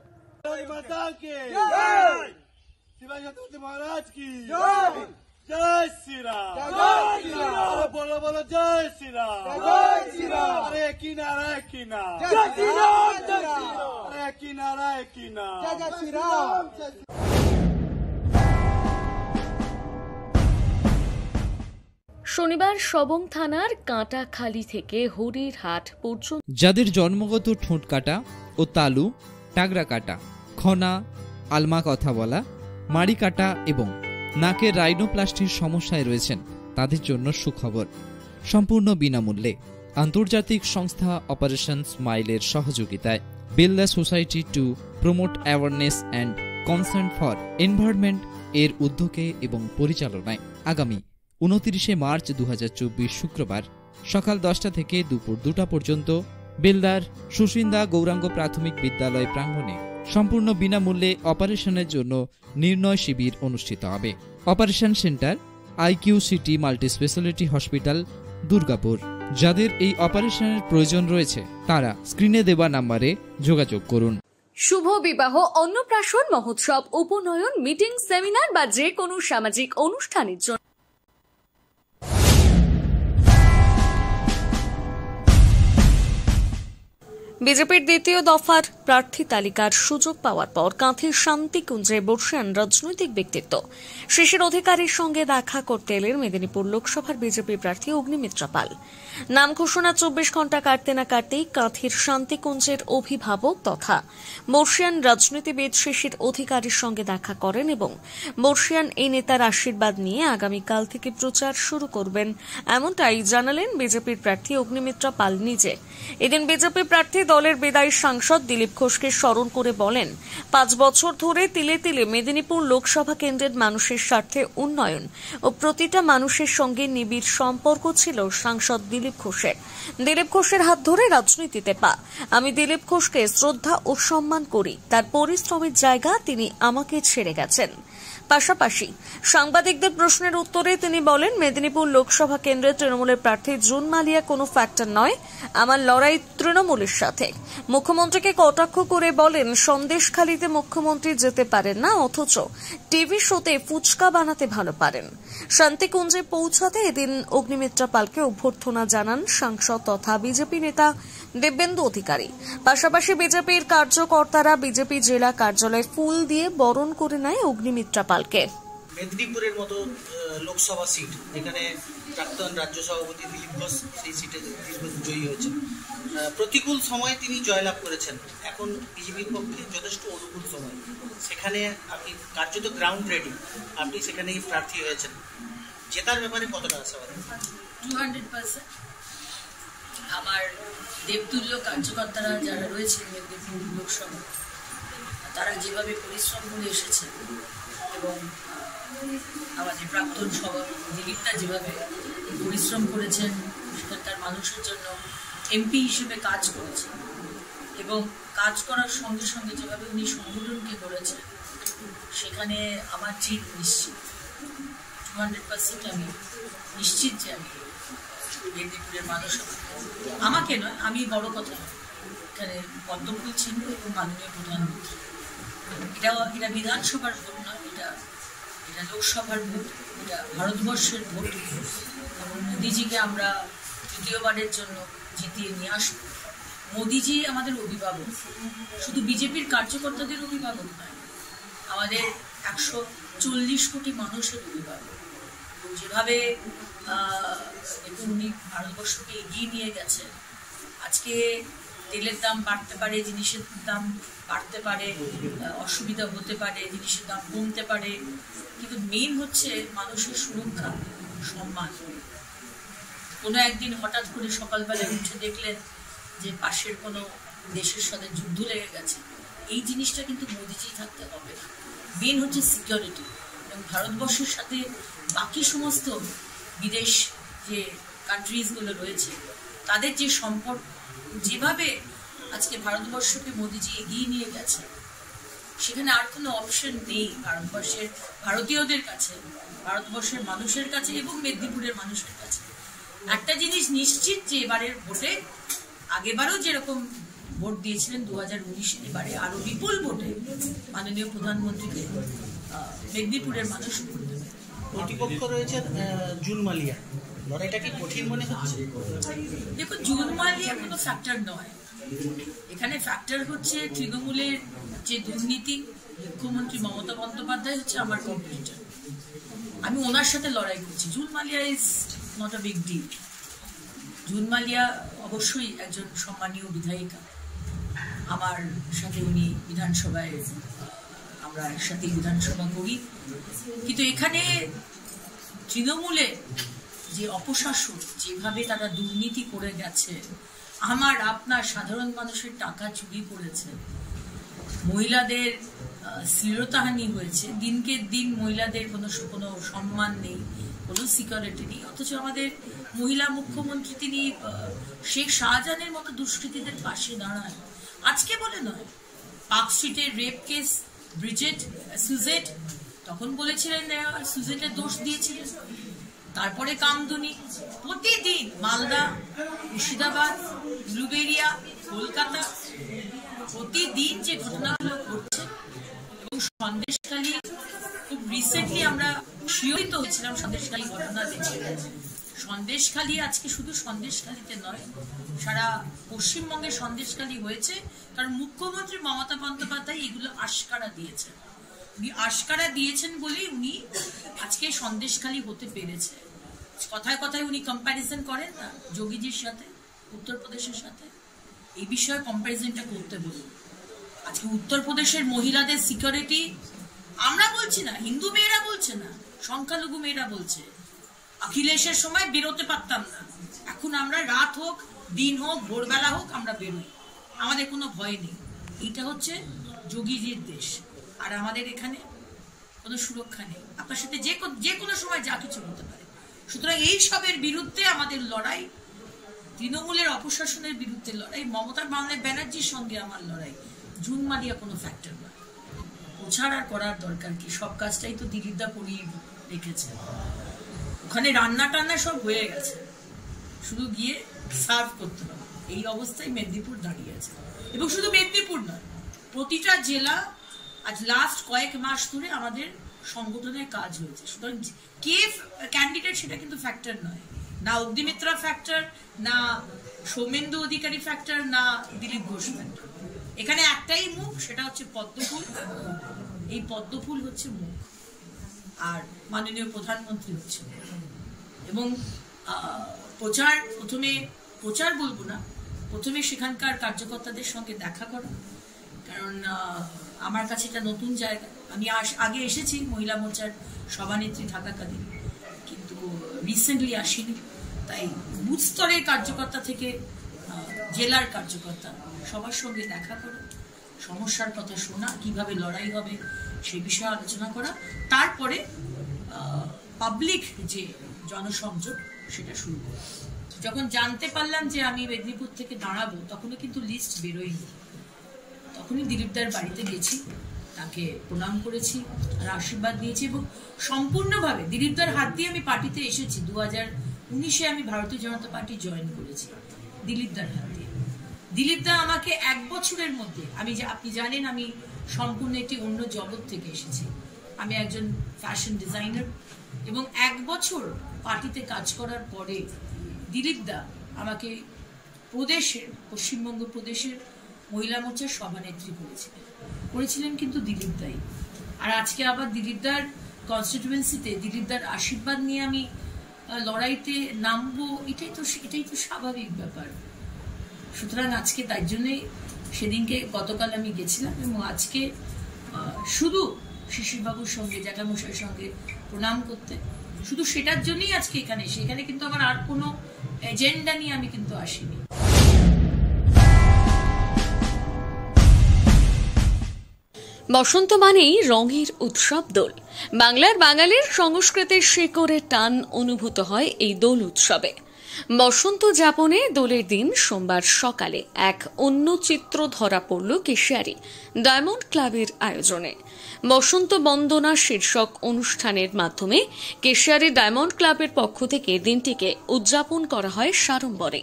महाराज की जय श्री राम, बोलो बोलो जय श्री राम, अरे किनारा किनारा, अरे किनारा किनारा, जय श्री राम। শনিবার সবং থানার কাঁটাখালী থেকে হরিরহাট পর্যন্ত যাদের জন্মগত ঠোঁট কাটা ও তালু, টাগরা কাটা, খনা, আলমা কথা বলা, মাড়ি কাটা এবং নাকের রাইনোপ্লাস্টির সমস্যায় রয়েছেন, তাদের জন্য সুখবর। সম্পূর্ণ বিনামূল্যে আন্তর্জাতিক সংস্থা অপারেশন স্মাইলের সহযোগিতায় Belda society to promote awareness and concern for environment এর উদ্যোগে এবং পরিচালনায় আগামী 29 মার্চ 2024 শুক্রবার সকাল 10টা থেকে দুপুর 2টা পর্যন্ত বেলদার সুসিন্দা গৌরাঙ্গ প্রাথমিক বিদ্যালয় প্রাঙ্গণে সম্পূর্ণ বিনামূল্যে অপারেশনের জন্য নির্ণয় শিবির অনুষ্ঠিত হবে। Operation centre IQ City multi speciality hospital, Durgapur. যাদের এই অপারেশনের প্রয়োজন রয়েছে তারা স্ক্রিনে দেওয়া নম্বরে যোগাযোগ করুন। শুভ বিবাহ, অন্নপ্রাশন, মহোৎসব, উপনয়ন, মিটিং, সেমিনার বা যে কোনো সামাজিক অনুষ্ঠানের জন্য বিজেপির দ্বিতীয় দফার প্রার্থী তালিকার সুযোগ পাওয়ার পর কাঁথির শান্তিকুঞ্জে বর্ষিয়ান রাজনৈতিক ব্যক্তিত্ব শিশির অধিকারীর সঙ্গে দেখা করতে এলেন মেদিনীপুর লোকসভার বিজেপি প্রার্থী অগ্নিমিত্রা পাল। নাম ঘোষণা 24 ঘন্টা কাটতে না কাটতেই কাঁথির শান্তিকুঞ্জের অভিভাবক তথা বর্ষিয়ান রাজনীতিবিদ শিশির অধিকারীর সঙ্গে দেখা করেন এবং বর্ষিয়ান এই নেতার আশীর্বাদ নিয়ে আগামীকাল থেকে প্রচার শুরু করবেন, এমনটাই জানালেন বিজেপির প্রার্থী অগ্নিমিত্রা পাল নিজে। এদিন বিজেপি প্রার্থী দলের বিদায়ী সাংসদ দিলীপ ঘোষকে স্মরণ করে বলেন, 5 বছর ধরে তিলে তিলে মেদিনীপুর লোকসভা কেন্দ্রের মানুষের স্বার্থে উন্নয়ন ও প্রতিটা মানুষের সঙ্গে নিবিড় সম্পর্ক ছিল সাংসদ দিলীপ ঘোষের। দিলীপ ঘোষের হাত ধরে রাজনীতিতে পা। আমি দিলীপ ঘোষকে শ্রদ্ধা ও সম্মান করি, তার পরিশ্রমের জায়গা তিনি আমাকে ছেড়ে গেছেন। পাশাপাশি সাংবাদিকদের প্রশ্নের উত্তরে তিনি বলেন, মেদিনীপুর লোকসভা কেন্দ্রে তৃণমূলের প্রার্থী জুন মালিয়া কোনো ফ্যাক্টর নয়, আমার লড়াই তৃণমূলের সাথে। মুখ্যমন্ত্রীকে কটাক্ষ করে বলেন, সন্দেশখালীতে মুখ্যমন্ত্রী যেতে পারেন না, অথচ টিভি শোতে ফুচকা বানাতে ভালো পারেন। শান্তিকুঞ্জে পৌঁছাতে এদিন অগ্নিমিত্রা পালকে অভ্যর্থনা জানান সাংসদ তথা বিজেপি নেতা দিব্যেন্দু অধিকারী। পাশাপাশি বিজেপির কার্যকর্তারা বিজেপি জেলা কার্যালয়ে ফুল দিয়ে বরণ করে নেয় অগ্নিমিত্রা পালকে। মেদিনীপুরের মতো লোকসভা সিট, এখানে প্রাক্তন রাজ্য সভাপতি দিলীপ ঘোষ সেই সিটে জয়ী হয়েছেন। প্রতিকূল সময়ে তিনি জয়লাভ করেছেন, এখন বিজেপির পক্ষে যথেষ্ট অনুকূল সময়। সেখানে আপনি কার্যত গ্রাউন্ড রেডি, আপনি সেখানেই প্রার্থী হয়েছেন। জেতার ব্যাপারে কতটা আশাবাদী? 200%। আমার দেবতুল্য কার্যকর্তারা যারা রয়েছেন মেদিনীপুর লোকসভা, তারা যেভাবে পরিশ্রম করে এসেছেন এবং আমাদের প্রাক্তন সভাপতি দিলীপদা যেভাবে পরিশ্রম করেছেন, সেখানকার মানুষের জন্য এমপি হিসেবে কাজ করেছেন এবং কাজ করার সঙ্গে সঙ্গে যেভাবে উনি সংগঠনকে করেছেন, সেখানে আমার জিত নিশ্চিত। 200% আমি নিশ্চিত যে আমি মেদিনীপুরের মানুষ, আমাকে নয়, আমি বড় কথা, এখানে পদ্মফুল চিহ্ন এবং মাননীয় প্রধানমন্ত্রী, এটা বিধানসভার ভোট নয়, এটা লোকসভার ভোট, এটা ভারতবর্ষের ভোট এবং মোদিজিকে আমরা তৃতীয়বারের জন্য জিতিয়ে নিয়ে আসবো। মোদিজি আমাদের অভিভাবক, শুধু বিজেপির কার্যকর্তাদের অভিভাবক নয়, আমাদের 140 কোটি মানুষের অভিভাবক। যেভাবে উনি ভারতবর্ষকে এগিয়ে নিয়ে গেছেন, আজকে তেলের দাম বাড়তে পারে, জিনিসের দাম বাড়তে পারে, অসুবিধা হতে পারে, জিনিসের দাম কমতে পারে, কিন্তু মেইন হচ্ছে মানুষের সুরক্ষা, সম্মান। কোনো একদিন হঠাৎ করে সকালবেলায় উঠে দেখলেন যে পাশের কোনো দেশের সাথে যুদ্ধ লেগে গেছে, এই জিনিসটা কিন্তু মোদিজি থাকতে হবে না। মেইন হচ্ছে সিকিউরিটি, এবং ভারতবর্ষের সাথে বাকি সমস্ত বিদেশ যে কান্ট্রিজগুলো রয়েছে, তাদের যে সম্পর্ক, যেভাবে আজকে ভারতবর্ষকে মোদিজি এগিয়ে নিয়ে গেছে, সেখানে আর কোনো অপশন নেই ভারতীয়দের কাছে, ভারতবর্ষের মানুষের কাছে এবং মেদিনীপুরের মানুষের কাছে। একটা জিনিস নিশ্চিত যে এবারের ভোটে, আগেবারও যেরকম ভোট দিয়েছিলেন 2019, এবারে আরো বিপুল ভোটে মাননীয় প্রধানমন্ত্রীকে মেদিনীপুরের মানুষ ভোট দেবে। প্রতিপক্ষ রয়েছেন জুন মালিয়া, লড়াইটা কি কঠিন মনে হচ্ছে? দেখুন, জুন মালিয়া কোনো ফ্যাক্টর নয়, এখানে ফ্যাক্টর হচ্ছে তৃণমূলের যে দুর্নীতি। মুখ্যমন্ত্রী মমতা বন্দ্যোপাধ্যায় হচ্ছে আমার কম্পিটিটর, আমি ওনার সাথে লড়াই করছি। June Malia is not a big deal. June Malia অবশ্যই একজন সম্মানীয় বিধায়িকা, আমার সাথে উনি বিধানসভায়, আমরা একসাথে বিধানসভা করি, কিন্তু এখানে তৃণমূলে যে অপশাসন, যেভাবে তারা দুর্নীতি করে গেছে, আমার আপনার সাধারণ মানুষের টাকা চুরি করেছে, মহিলাদের শ্লীলতাহানি হয়েছে, দিনকে দিন মহিলাদের কোনো সম্মান নেই, কোনো সিকিউরিটি নেই, অথচ আমাদের মহিলা মুখ্যমন্ত্রী তিনি শেখ শাহজাহানের মতো দুষ্কৃতীদের পাশে দাঁড়ান। আজকে বলে নয়, পার্ক স্ট্রিটের রেপ কেস, ব্রিজেট সুজেট, তখন বলেছিলেন সুজেটের দোষ দিয়েছিলেন। তারপরে কামদুনি, প্রতিদিন মালদা, মুর্শিদাবাদ, ব্লুবেরিয়া, কলকাতা, প্রতিদিন যে ঘটনাগুলো ঘটছে। এবং সন্দেশখালী খুব রিসেন্টলি আমরা শিহরিত হয়েছিলাম সন্দেশখালী ঘটনা দেখে। সন্দেশখালী আজকে শুধু সন্দেশখালীতে নয়, সারা পশ্চিমবঙ্গে সন্দেশখালী হয়েছে, কারণ মুখ্যমন্ত্রী মমতা বন্দ্যোপাধ্যায় এগুলো আশকারা দিয়েছেন। উনি আশকারা দিয়েছেন বলেই উনি আজকে সন্দেশখালী হতে পেরেছে। কথায় কথায় উনি কম্প্যারিজন করেন না যোগীজির সাথে, উত্তরপ্রদেশের সাথে। এই বিষয়ে কম্প্যারিজনটা করতে বলুন। আজকে উত্তরপ্রদেশের মহিলাদের সিকিউরিটি আমরা বলছি না, হিন্দু মেয়েরা বলছে না, সংখ্যালঘু মেয়েরা বলছে। অখিলেশের সময় বেরোতে পারতাম না, এখন আমরা রাত হোক, দিন হোক, ভোরবেলা হোক, আমরা বেরোই, আমাদের কোনো ভয় নেই। এইটা হচ্ছে যোগীজির দেশ। আর আমাদের এখানে কোনো সুরক্ষা নেই, আপনার সাথে যে কোনো সময় যা কিছু হতে পারে। সুতরাং এই সবের বিরুদ্ধে আমাদের লড়াই, তৃণমূলের অপশাসনের বিরুদ্ধে লড়াই, মমতা ব্যানার্জির সঙ্গে আমার লড়াই। জুন মালিয়া কোনো ফ্যাক্টর নয়। প্রচার আর করার দরকার কি, সব কাজটাই তো দিলীপদা করিয়ে রেখেছে। ওখানে রান্না টান্না সব হয়ে গেছে, শুধু গিয়ে সার্ভ করতে হবে। এই অবস্থায় মেদিনীপুর দাঁড়িয়ে আছে। এবং শুধু মেদিনীপুর নয়, প্রতিটা জেলা আজ লাস্ট কয়েক মাস ধরে আমাদের সংগঠনের কাজ হয়েছে। সুতরাং কে ক্যান্ডিডেট সেটা কিন্তু ফ্যাক্টর নয়, না অগ্নিমিত্রা ফ্যাক্টর, না সৌমেন্দু অধিকারী ফ্যাক্টর, না দিলীপ ঘোষ ফ্যাক্টর। এখানে একটাই মুখ, সেটা হচ্ছে পদ্মফুল। এই পদ্মফুল হচ্ছে মুখ, আর মাননীয় প্রধানমন্ত্রী হচ্ছে। এবং প্রচার বলবো না, প্রথমে সেখানকার কার্যকর্তাদের সঙ্গে দেখা করা, কারণ আমার কাছে এটা নতুন জায়গা। আমি আগে এসেছি মহিলা মোর্চার সভানেত্রী থাকাকালীন, কিন্তু রিসেন্টলি আসিনি। তাই বুথ স্তরের কার্যকর্তা থেকে জেলার কার্যকর্তা সবার সঙ্গে দেখা করা, সমস্যার কথা শোনা, কিভাবে লড়াই হবে সে বিষয়ে আলোচনা করা, তারপরে পাবলিক যে জনসংযোগ সেটা শুরু করা। যখন জানতে পারলাম যে আমি মেদিনীপুর থেকে দাঁড়াবো, তখনও কিন্তু লিস্ট বেরোয়নি। তখনই দিলীপদার বাড়িতে গেছি, তাকে প্রণাম করেছি আর আশীর্বাদ নিয়েছি। এবং সম্পূর্ণভাবে দিলীপদার হাত দিয়ে আমি পার্টিতে এসেছি। 2019-এ আমি ভারতীয় জনতা পার্টি জয়েন করেছি দিলীপদার হাত দিয়ে। দিলীপদা আমাকে 1 বছরের মধ্যে, আপনি জানেন আমি সম্পূর্ণ একটি অন্য জগৎ থেকে এসেছি। আমি একজন ফ্যাশন ডিজাইনার, এবং 1 বছর পার্টিতে কাজ করার পরে দিলীপদা আমাকে পশ্চিমবঙ্গ প্রদেশের মহিলা মোর্চার সভানেত্রী করেছিলেন কিন্তু দিলীপদাই। আর আজকে আবার দিলীপদার কনস্টিটিউয়েন্সিতে দিলীপদার আশীর্বাদ নিয়ে আমি লড়াইতে নামবো, এটাই তো স্বাভাবিক ব্যাপার। সুতরাং আজকে তাই জন্যই সেদিনকে গতকাল আমি গেছিলাম, এবং আজকে শুধু শিশিরবাবুর সঙ্গে, জ্যাঠামশাইয়ের সঙ্গে প্রণাম করতে, শুধু সেটার জন্যই আজকে এখানে এসে। এখানে কিন্তু আমার আর কোনো এজেন্ডা নিয়ে আমি কিন্তু আসিনি। বসন্ত মানেই রঙের উৎসব দোল। বাংলার বাঙালির সংস্কৃতির শিকড়ের টান অনুভূত হয় এই দোল উৎসবে। বসন্ত যাপনে দোলের দিন সোমবার সকালে এক অন্য চিত্র ধরা পড়ল কেশিয়ারি ডায়মন্ড ক্লাবের আয়োজনে। বসন্ত বন্দনা শীর্ষক অনুষ্ঠানের মাধ্যমে কেশিয়ারি ডায়মন্ড ক্লাবের পক্ষ থেকে দিনটিকে উদযাপন করা হয় সাড়ম্বরে।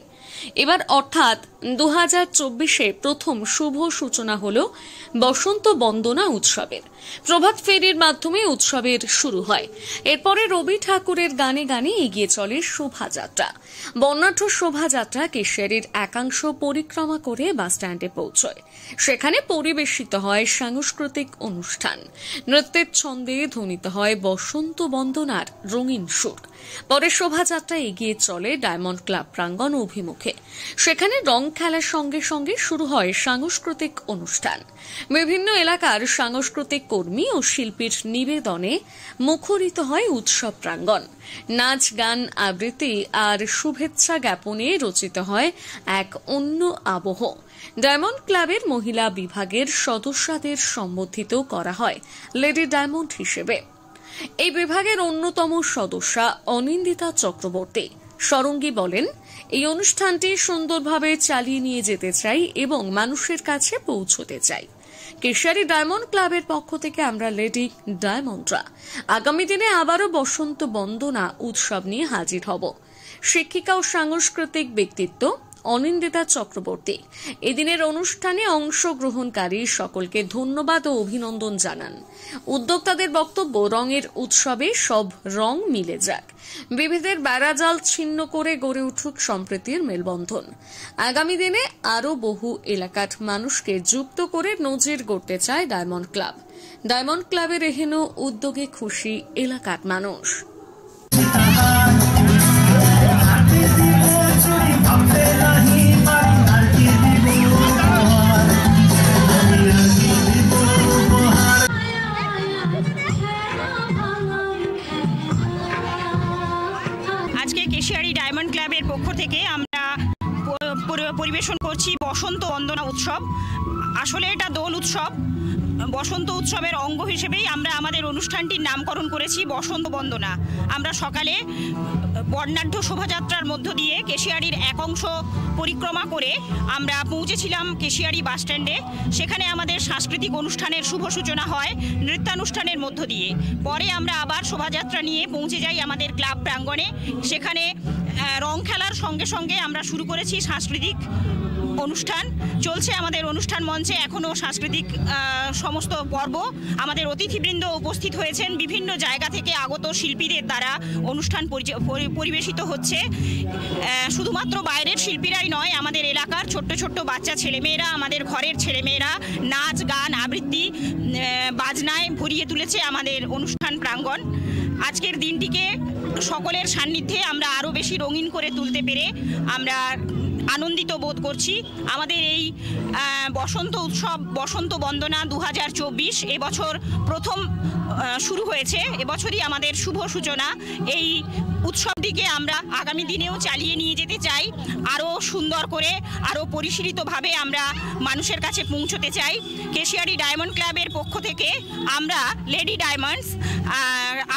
এবার অর্থাৎ 2024-এ প্রথম শুভ সূচনা হল বসন্ত বন্দনা উৎসবের। প্রভাত ফেরির মাধ্যমে উৎসবের শুরু হয়। এরপরে রবি ঠাকুরের গানে গানে এগিয়ে চলে শোভাযাত্রা। বর্ণাঢ্য শোভাযাত্রা কেশিয়ারির একাংশ পরিক্রমা করে বাসস্ট্যান্ডে পৌঁছয়। সেখানে পরিবেশিত হয় সাংস্কৃতিক অনুষ্ঠান। নৃত্যের ছন্দে ধ্বনিত হয় বসন্ত বন্দনার রঙিন সুর। পরে শোভাযাত্রা এগিয়ে চলে ডায়মন্ড ক্লাব প্রাঙ্গণ অভিমুখে। সেখানে রং খেলার সঙ্গে সঙ্গে শুরু হয় সাংস্কৃতিক অনুষ্ঠান। বিভিন্ন এলাকার সাংস্কৃতিক কর্মী ও শিল্পীর নিবেদনে মুখরিত হয় উৎসব প্রাঙ্গণ। নাচ, গান, আবৃত্তি আর শুভেচ্ছা জ্ঞাপনে রচিত হয় এক অন্য আবহ। ডায়মন্ড ক্লাবের মহিলা বিভাগের সদস্যদের সম্বোধিত করা হয় লেডি ডায়মন্ড হিসেবে। এই বিভাগের অন্যতম সদস্যা অনিন্দিতা চক্রবর্তী সরঙ্গী বলেন, এই অনুষ্ঠানটি সুন্দরভাবে চালিয়ে নিয়ে যেতে চাই এবং মানুষের কাছে পৌঁছতে চাই। কেশিয়ারি ডায়মন্ড ক্লাবের পক্ষ থেকে আমরা লেডি ডায়মন্ডরা আগামী দিনে আবারও বসন্ত বন্দনা উৎসব নিয়ে হাজির হব। শিক্ষিকা ও সাংস্কৃতিক ব্যক্তিত্ব অনিন্দিতা চক্রবর্তী এদিনের অনুষ্ঠানে অংশগ্রহণকারী সকলকে ধন্যবাদ ও অভিনন্দন জানান। উদ্যোক্তাদের বক্তব্য, রঙের উৎসবে সব রং মিলে যাক, বিভেদের বেড়াজাল ছিন্ন করে গড়ে উঠুক সম্প্রীতির মেলবন্ধন। আগামী দিনে আরও বহু এলাকার মানুষকে যুক্ত করে নজির গড়তে চায় ডায়মন্ড ক্লাব। ডায়মন্ড ক্লাবের এহেন উদ্যোগে খুশি এলাকার মানুষ। আজকে কেশিয়ারি ডায়মন্ড ক্লাবের পক্ষ থেকে আমরা পরিবেশন করছি বসন্ত বন্দনা উৎসব। আসলে এটা দোল উৎসব। বসন্ত উৎসবের অঙ্গ হিসেবেই আমরা আমাদের অনুষ্ঠানটির নামকরণ করেছি বসন্ত বন্দনা। আমরা সকালে বর্ণাঢ্য শোভাযাত্রার মধ্য দিয়ে কেশিয়ারির এক অংশ পরিক্রমা করে আমরা পৌঁছেছিলাম কেশিয়ারি বাস স্ট্যান্ডে। সেখানে আমাদের সাংস্কৃতিক অনুষ্ঠানের শুভ সূচনা হয় নৃত্যানুষ্ঠানের মধ্য দিয়ে। পরে আমরা আবার শোভাযাত্রা নিয়ে পৌঁছে যাই আমাদের ক্লাব প্রাঙ্গণে। সেখানে রং খেলার সঙ্গে সঙ্গে আমরা শুরু করেছি সাংস্কৃতিক অনুষ্ঠান। চলছে আমাদের অনুষ্ঠান মঞ্চে এখনও সাংস্কৃতিক সমস্ত পর্ব। আমাদের অতিথিবৃন্দ উপস্থিত হয়েছেন, বিভিন্ন জায়গা থেকে আগত শিল্পীদের দ্বারা অনুষ্ঠান পরিবেশিত হচ্ছে। শুধুমাত্র বাইরের শিল্পীরাই নয়, আমাদের এলাকার ছোট্ট ছোট্ট বাচ্চা ছেলেমেয়েরা, আমাদের ঘরের ছেলেমেয়েরা নাচ গান আবৃত্তি বাজনায় ভরিয়ে তুলেছে আমাদের অনুষ্ঠান প্রাঙ্গণ। আজকের দিনটিকে সকলের সান্নিধ্যে আমরা আরও বেশি রঙিন করে তুলতে পেরে আমরা আনন্দিত বোধ করছি। আমাদের এই বসন্ত উৎসব বসন্ত বন্দনা 2024 এবছর প্রথম শুরু হয়েছে। এবছরই আমাদের শুভ সূচনা। এই উৎসবটিকে আমরা আগামী দিনেও চালিয়ে নিয়ে যেতে চাই, আরও সুন্দর করে, আরও পরিশীলিতভাবে আমরা মানুষের কাছে পৌঁছতে চাই। কেশিয়ারি ডায়মন্ড ক্লাবের পক্ষ থেকে আমরা লেডি ডায়মন্ডস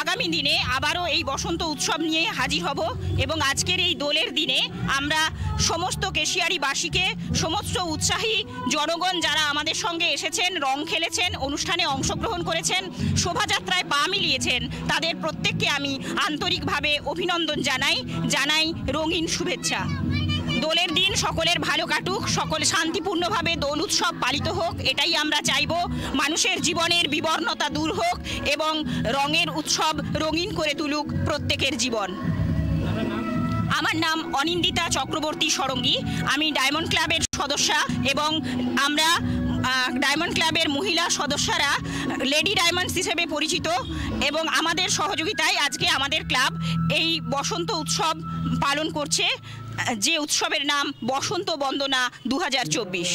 আগামী দিনে আবারও এই বসন্ত উৎসব নিয়ে হাজির হব এবং আজকের এই দোলের দিনে আমরা সমস্ত কেশিয়ারিবাসীকে, সমস্ত উৎসাহী জনগণ যারা আমাদের সঙ্গে এসেছেন, রং খেলেছেন, অনুষ্ঠানে অংশগ্রহণ করেছেন, শোভাযাত্রায় পা মিলিয়েছেন, তাদের প্রত্যেককে আমি আন্তরিকভাবে অভিনন্দন জানাই রঙিন শুভেচ্ছা। দোলের দিন সকলের ভালো কাটুক, সকল শান্তিপূর্ণভাবে দোল উৎসব পালিত হোক, এটাই আমরা চাইব। মানুষের জীবনের বিবর্ণতা দূর হোক এবং রঙের উৎসব রঙিন করে তুলুক প্রত্যেকের জীবন। আমার নাম অনিন্দিতা চক্রবর্তী সরঙ্গী। আমি ডায়মন্ড ক্লাবের সদস্যা এবং আমরা ডায়মন্ড ক্লাবের মহিলা সদস্যরা লেডি ডায়মন্ডস হিসেবে পরিচিত এবং আমাদের সহযোগিতায় আজকে আমাদের ক্লাব এই বসন্ত উৎসব পালন করছে, যে উৎসবের নাম বসন্ত বন্দনা 2024।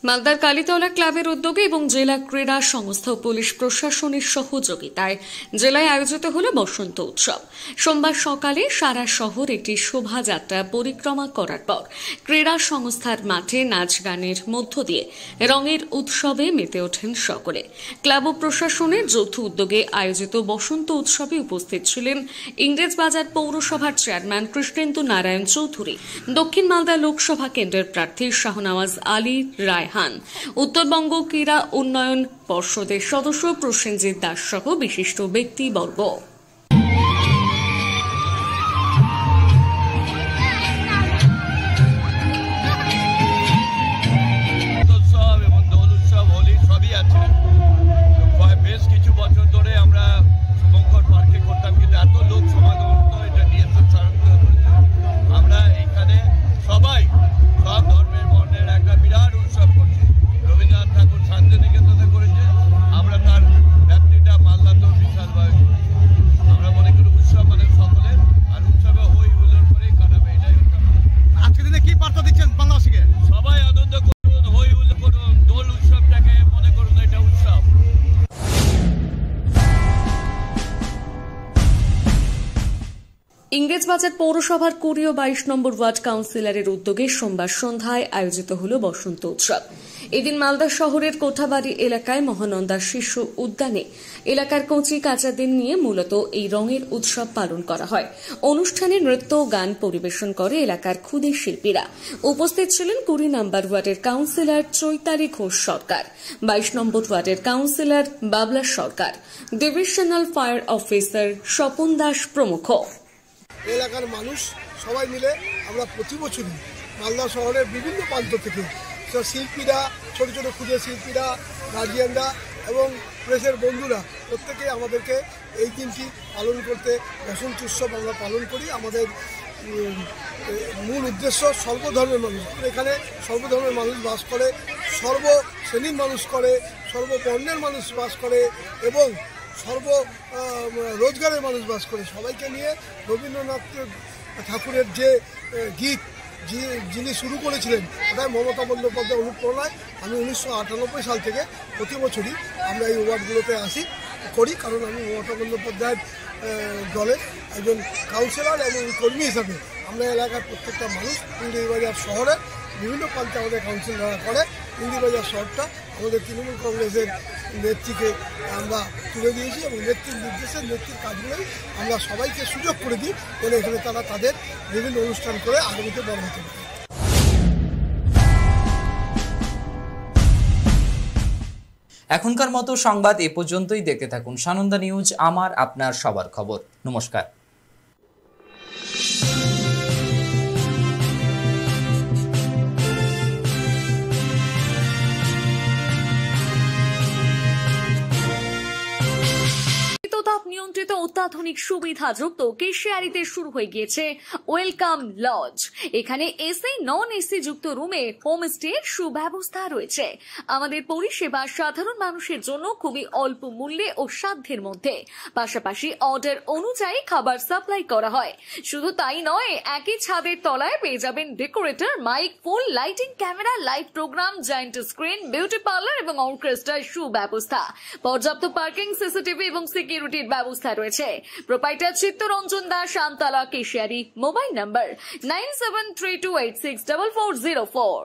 মালদার কালীতলা ক্লাবের উদ্যোগে এবং জেলা ক্রীড়া সংস্থা ও পুলিশ প্রশাসনের সহযোগিতায় জেলায় আয়োজিত হল বসন্ত উৎসব। সোমবার সকালে সারা শহর একটি শোভাযাত্রা পরিক্রমা করার পর ক্রীড়া সংস্থার মাঠে নাচ গানের মধ্য দিয়ে রঙের উৎসবে মেতে ওঠেন সকলে। ক্লাব ও প্রশাসনের যৌথ উদ্যোগে আয়োজিত বসন্ত উৎসবে উপস্থিত ছিলেন ইংরেজবাজার পৌরসভার চেয়ারম্যান কৃষ্ণেন্দু নারায়ণ চৌধুরী, দক্ষিণ মালদা লোকসভা কেন্দ্রের প্রার্থী শাহনওয়াজ আলী রায়হান, উত্তরবঙ্গ ক্রীড়া উন্নয়ন পর্ষদের সদস্য প্রসেনজিৎ দাস সহ বিশিষ্ট ব্যক্তিবর্গ। বেশ কিছু বছর ধরে আমরা শুভঙ্কর পার্কে করতাম, কিন্তু এত লোক সমাগম হতো, এটা আমরা এখানে সবাই সব ধর্মের বর্ণের একটা বিরাট উৎসব করছি। রবীন্দ্রনাথ ঠাকুর শান্তিনিকেতনে করেছে, আমরা তার ব্যাপ্তিটা মালদাতেও বিশালভাবে ইংরেজবাজার পৌরসভার 20 ও 22 নম্বর ওয়ার্ড কাউন্সিলরের উদ্যোগে সোমবার সন্ধ্যায় আয়োজিত হল বসন্ত উৎসব। এদিন মালদা শহরের কোঠাবাড়ি এলাকায় মহানন্দা শিশু উদ্যানে এলাকার কচি কাচাদের নিয়ে মূলত এই রঙের উৎসব পালন করা হয়। অনুষ্ঠানে নৃত্য ও গান পরিবেশন করে এলাকার ক্ষুদে শিল্পীরা। উপস্থিত ছিলেন 20 নম্বর ওয়ার্ডের কাউন্সিলর চৈতালি ঘোষ সরকার, 22 নম্বর ওয়ার্ডের councillor Babla Sarkar, divisional fire officer Swapan Das প্রমুখ। এলাকার মানুষ সবাই মিলে আমরা প্রতি বছরই মালদা শহরের বিভিন্ন প্রান্ত থেকে শিল্পীরা, ছোট ছোট ক্ষুদ্র শিল্পীরা, গার্জিয়ানরা এবং প্রেসের বন্ধুরা প্রত্যেকে আমাদেরকে এই দিনটি পালন করতে বসন্ত উৎসব আমরা পালন করি। আমাদের মূল উদ্দেশ্য সর্বধর্মের মানুষ, এখানে সর্বধর্মের মানুষ বাস করে, সর্বশ্রেণীর মানুষ করে, সর্ববর্ণের মানুষ বাস করে এবং রোজগারের মানুষ বাস করে। সবাইকে নিয়ে রবীন্দ্রনাথ ঠাকুরের যে গীত যিনি শুরু করেছিলেন ওটাই মমতা বন্দ্যোপাধ্যায় অনুপ্রেরণায় আমি 1998 সাল থেকে প্রতি বছরই আমরা এই ওয়ার্ডগুলোতে করি, কারণ আমি মমতা বন্দ্যোপাধ্যায়ের দলের একজন কাউন্সিলর এবং কর্মী হিসাবে আমরা এলাকার প্রত্যেকটা মানুষ ইন্দিরবাজার শহরে বিভিন্ন প্রান্তে আমাদের কাউন্সিলররা করে। ইন্দিরবাজার শহরটা আমাদের তৃণমূল কংগ্রেসের নেত্রীকে আমরা তুলে দিয়েছি এবং নেত্রীর নির্দেশে নেত্রীর কাজগুলোই আমরা সবাইকে সুযোগ করে দিই, যেন এখানে তারা তাদের বিভিন্ন অনুষ্ঠান করে আগামীতে বড় হতে পারে। এখনকার মতো সংবাদ এ পর্যন্তই। দেখতে থাকুন সানন্দা নিউজ, আমার আপনার সবার খবর। নমস্কার। নিয়ন্ত্রিত অত্যাধুনিক সুবিধাযুক্ত কেশিয়ারিতে শুরু হয়ে গিয়েছে ওয়েলকাম লজ। এখানে এসি নন এসি যুক্ত রুমে হোমস্টে সুব্যবস্থা রয়েছে। আমাদের পরিষেবা সাধারণ মানুষের জন্য খুবই অল্প মূল্যে ও সাধ্যের মধ্যে, পাশাপাশি অর্ডার অনুযায়ী খাবার সাপ্লাই করা হয়। শুধু তাই নয়, একই ছাদের তলায় পেয়ে যাবেন ডেকোরেটর, মাইক, ফুল lighting, camera, live programme, giant screen, beauty parlour এবং অর্কেস্ট্রার সুব্যবস্থা, পর্যাপ্ত পার্কিং, সিসিটিভি এবং সিকিউরিটির ব্যবস্থা রয়েছে। প্রোপাইটার চিত্তরঞ্জন দাস, আমতলা, কেশিয়ারি। মোবাইল নম্বর 9732864404।